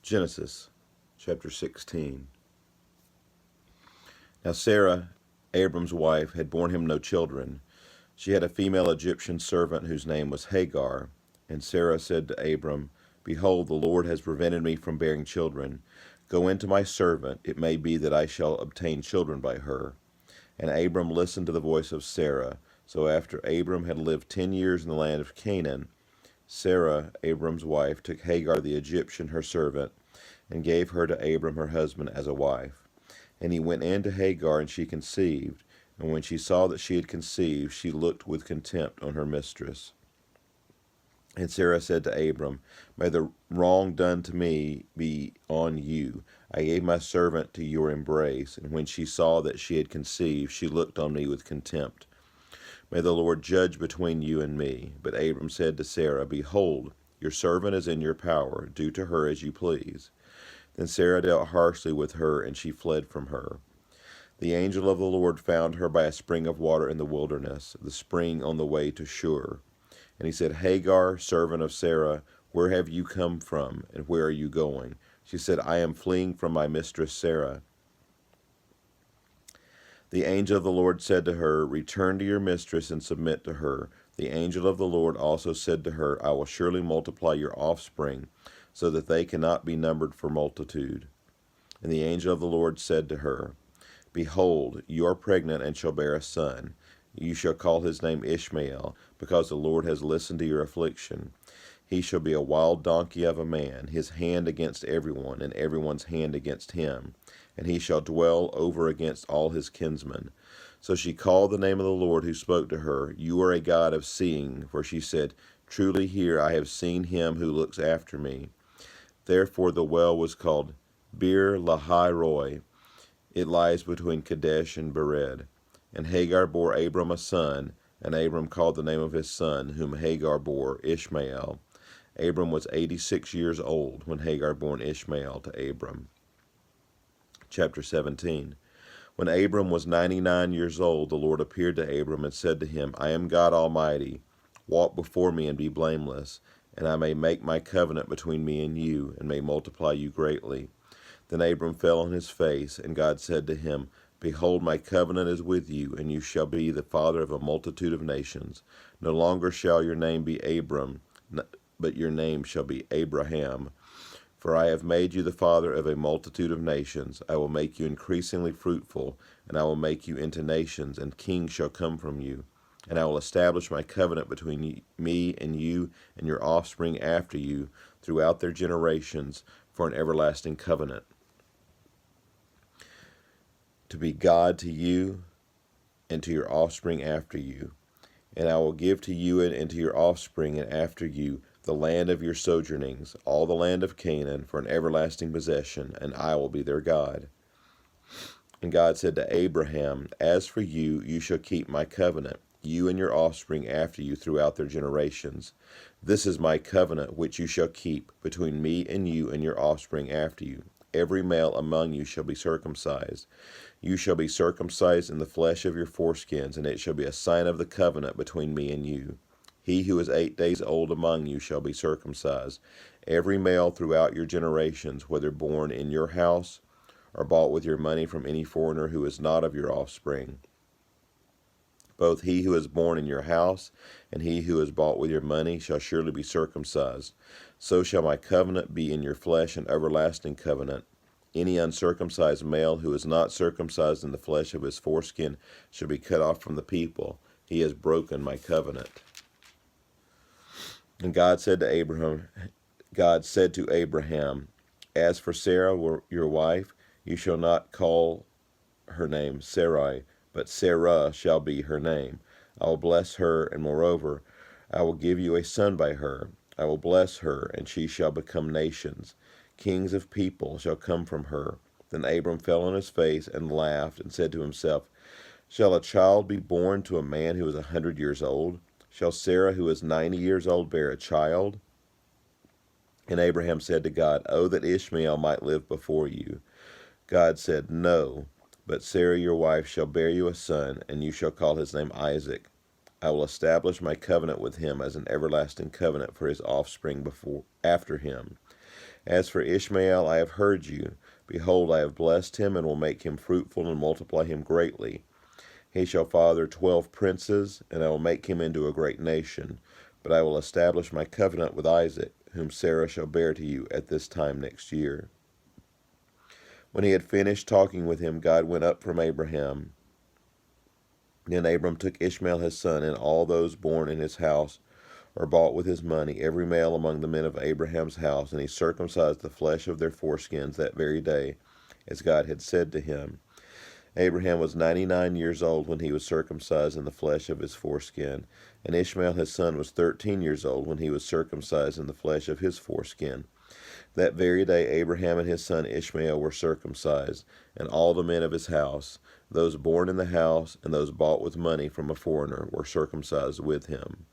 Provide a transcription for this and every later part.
Genesis chapter 16. Now Sarah, Abram's wife, had borne him no children. She had a female Egyptian servant whose name was Hagar. And Sarah said to Abram, Behold, the Lord has prevented me from bearing children. Go into my servant, it may be that I shall obtain children by her. And Abram listened to the voice of Sarah. So after Abram had lived 10 years in the land of Canaan, Sarah, Abram's wife, took Hagar the Egyptian, her servant, and gave her to Abram her husband as a wife. And he went in to Hagar, and she conceived. And when she saw that she had conceived, she looked with contempt on her mistress. And Sarah said to Abram, May the wrong done to me be on you. I gave my servant to your embrace, and when she saw that she had conceived, she looked on me with contempt. May the Lord judge between you and me. But Abram said to Sarah, Behold, your servant is in your power. Do to her as you please. Then Sarah dealt harshly with her, and she fled from her. The angel of the Lord found her by a spring of water in the wilderness, the spring on the way to Shur. And he said, Hagar, servant of Sarah, where have you come from, and where are you going? She said, I am fleeing from my mistress Sarah. The angel of the Lord said to her, Return to your mistress and submit to her. The angel of the Lord also said to her, I will surely multiply your offspring, so that they cannot be numbered for multitude. And the angel of the Lord said to her, Behold, you are pregnant and shall bear a son. You shall call his name Ishmael, because the Lord has listened to your affliction. He shall be a wild donkey of a man, his hand against everyone, and everyone's hand against him. And he shall dwell over against all his kinsmen. So she called the name of the Lord who spoke to her, You are a God of seeing. For she said, Truly here I have seen him who looks after me. Therefore the well was called Bir Lahai Roi. It lies between Kadesh and Bered. And Hagar bore Abram a son, and Abram called the name of his son, whom Hagar bore, Ishmael. Abram was 86 years old when Hagar bore Ishmael to Abram. Chapter 17. When Abram was 99 years old, the Lord appeared to Abram and said to him, I am God Almighty. Walk before me and be blameless, and I may make my covenant between me and you, and may multiply you greatly. Then Abram fell on his face, and God said to him, Behold, my covenant is with you, and you shall be the father of a multitude of nations. No longer shall your name be Abram, but your name shall be Abraham. For I have made you the father of a multitude of nations. I will make you increasingly fruitful, and I will make you into nations, and kings shall come from you. And I will establish my covenant between me and you and your offspring after you throughout their generations for an everlasting covenant, to be God to you and to your offspring after you. And I will give to you and to your offspring and after you the land of your sojournings, all the land of Canaan, for an everlasting possession, and I will be their God. And God said to Abraham, As for you, you shall keep my covenant, you and your offspring after you throughout their generations. This is my covenant which you shall keep between me and you and your offspring after you. Every male among you shall be circumcised. You shall be circumcised in the flesh of your foreskins, and it shall be a sign of the covenant between me and you. He who is 8 days old among you shall be circumcised. Every male throughout your generations, whether born in your house or bought with your money from any foreigner who is not of your offspring. Both he who is born in your house and he who is bought with your money shall surely be circumcised. So shall my covenant be in your flesh, an everlasting covenant. Any uncircumcised male who is not circumcised in the flesh of his foreskin shall be cut off from the people. He has broken my covenant. And God said to Abraham, As for Sarah, your wife, you shall not call her name Sarai, but Sarah shall be her name. I will bless her, and moreover, I will give you a son by her. I will bless her, and she shall become nations. Kings of people shall come from her. Then Abram fell on his face and laughed, and said to himself, Shall a child be born to a man who is 100 years old? Shall Sarah, who is 90 years old, bear a child? And Abraham said to God, Oh, that Ishmael might live before you. God said, No, but Sarah your wife shall bear you a son, and you shall call his name Isaac. I will establish my covenant with him as an everlasting covenant for his offspring after him. As for Ishmael, I have heard you. Behold, I have blessed him, and will make him fruitful, and multiply him greatly. He shall father 12 princes, and I will make him into a great nation. But I will establish my covenant with Isaac, whom Sarah shall bear to you at this time next year. When he had finished talking with him, God went up from Abraham. Then Abram took Ishmael his son, and all those born in his house, or bought with his money, every male among the men of Abraham's house, and he circumcised the flesh of their foreskins that very day, as God had said to him. Abraham was 99 years old when he was circumcised in the flesh of his foreskin, and Ishmael his son was 13 years old when he was circumcised in the flesh of his foreskin. That very day Abraham and his son Ishmael were circumcised, and all the men of his house, those born in the house and those bought with money from a foreigner, were circumcised with him.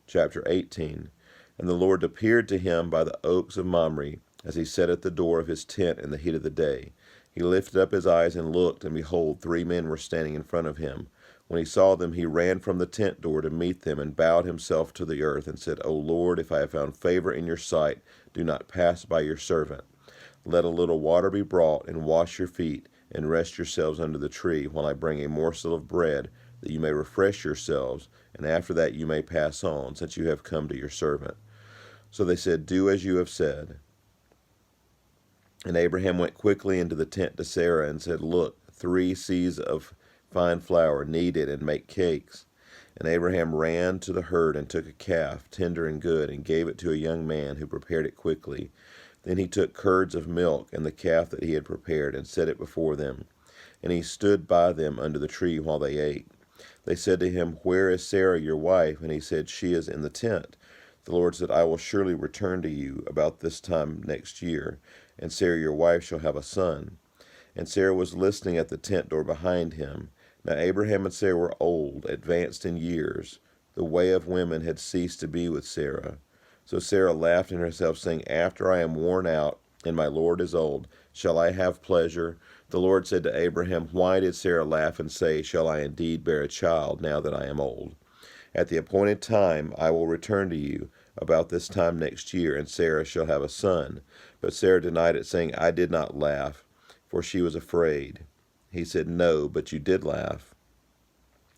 Chapter 18. And the Lord appeared to him by the oaks of Mamre, as he sat at the door of his tent in the heat of the day. He lifted up his eyes and looked, and behold, 3 men were standing in front of him. When he saw them, he ran from the tent door to meet them, and bowed himself to the earth, and said, O Lord, if I have found favor in your sight, do not pass by your servant. Let a little water be brought, and wash your feet, and rest yourselves under the tree, while I bring a morsel of bread, that you may refresh yourselves, and after that you may pass on, since you have come to your servant. So they said, Do as you have said. And Abraham went quickly into the tent to Sarah, and said, Look, 3 seahs of fine flour, knead it, and make cakes. And Abraham ran to the herd, and took a calf, tender and good, and gave it to a young man, who prepared it quickly. Then he took curds of milk, and the calf that he had prepared, and set it before them. And he stood by them under the tree while they ate. They said to him, Where is Sarah your wife? And he said, She is in the tent. The Lord said, I will surely return to you about this time next year, and Sarah your wife shall have a son. And Sarah was listening at the tent door behind him. Now Abraham and Sarah were old, advanced in years. The way of women had ceased to be with Sarah. So Sarah laughed in herself, saying, After I am worn out, and my Lord is old, shall I have pleasure? The Lord said to Abraham, Why did Sarah laugh and say, Shall I indeed bear a child, now that I am old? At the appointed time I will return to you, about this time next year, and Sarah shall have a son. But Sarah denied it, saying, I did not laugh, for she was afraid. He said, No, but you did laugh.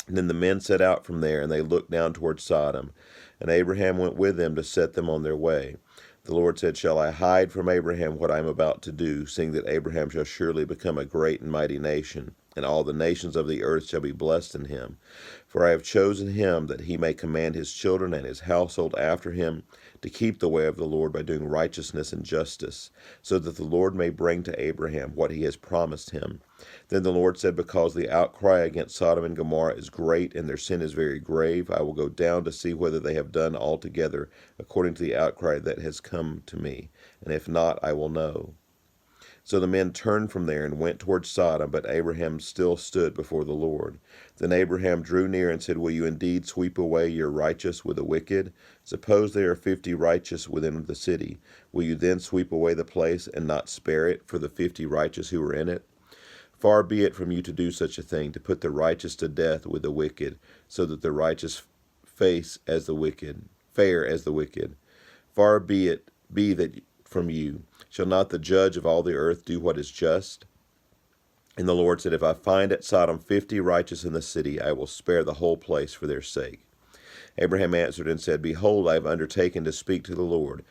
And then the men set out from there, and they looked down toward Sodom. And Abraham went with them to set them on their way. The Lord said, Shall I hide from Abraham what I am about to do, seeing that Abraham shall surely become a great and mighty nation, and all the nations of the earth shall be blessed in him? For I have chosen him that he may command his children and his household after him to keep the way of the Lord by doing righteousness and justice, so that the Lord may bring to Abraham what he has promised him. Then the Lord said, Because the outcry against Sodom and Gomorrah is great, and their sin is very grave, I will go down to see whether they have done altogether according to the outcry that has come to me, and if not, I will know. So the men turned from there and went toward Sodom, but Abraham still stood before the Lord. Then Abraham drew near and said, Will you indeed sweep away your righteous with the wicked? Suppose there are 50 righteous within the city. Will you then sweep away the place and not spare it for the 50 righteous who are in it? Far be it from you to do such a thing, to put the righteous to death with the wicked, so that the righteous fare as the wicked. Far be that from you. Shall not the judge of all the earth do what is just? And the Lord said, If I find at Sodom 50 righteous in the city, I will spare the whole place for their sake. Abraham answered and said, Behold, I have undertaken to speak to the Lord,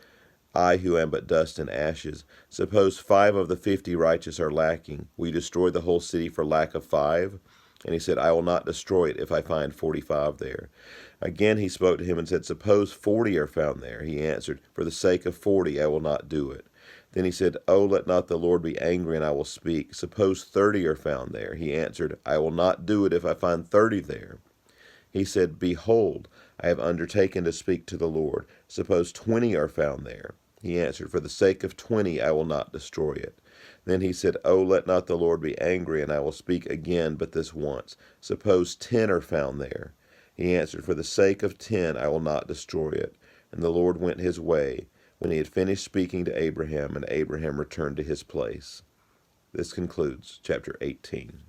I who am but dust and ashes. Suppose 5 of the 50 righteous are lacking. Will you destroy the whole city for lack of 5? And he said, I will not destroy it if I find 45 there. Again he spoke to him and said, Suppose 40 are found there. He answered, For the sake of 40 I will not do it. Then he said, Oh, let not the Lord be angry, and I will speak. Suppose 30 are found there. He answered, I will not do it if I find 30 there. He said, Behold, I have undertaken to speak to the Lord. Suppose 20 are found there. He answered, For the sake of 20 I will not destroy it. Then he said, Oh, let not the Lord be angry, and I will speak again but this once. Suppose 10 are found there. He answered, For the sake of 10 I will not destroy it. And the Lord went his way, when he had finished speaking to Abraham, and Abraham returned to his place. This concludes chapter 18.